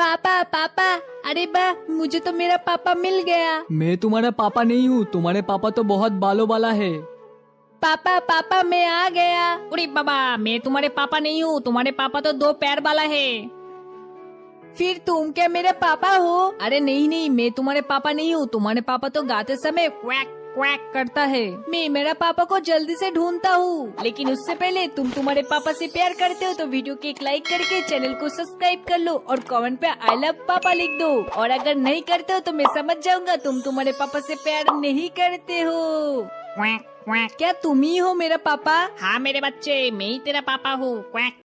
पापा पापा, अरे वाह, मुझे तो मेरा पापा मिल गया। मैं तुम्हारा पापा नहीं हूँ, तुम्हारे पापा तो बहुत बालों वाला है। पापा पापा मैं आ गया। अरे बाबा, मैं तुम्हारे पापा नहीं हूँ, तुम्हारे पापा तो 2 पैर वाला है। फिर तुम क्या मेरे पापा हो? अरे नहीं नहीं, मैं तुम्हारे पापा नहीं हूँ, तुम्हारे पापा तो गाते समय क्वैक क्वैक करता है। मैं मेरा पापा को जल्दी से ढूंढता हूँ। लेकिन उससे पहले तुम तुम्हारे पापा से प्यार करते हो तो वीडियो को एक लाइक करके चैनल को सब्सक्राइब कर लो और कमेंट पे आई लव पापा लिख दो। और अगर नहीं करते हो तो मैं समझ जाऊंगा तुम तुम्हारे पापा से प्यार नहीं करते हो। Quack quack. क्या तुम ही हो मेरा पापा? हाँ मेरे बच्चे, मैं ही तेरा पापा हूँ। क्वैक।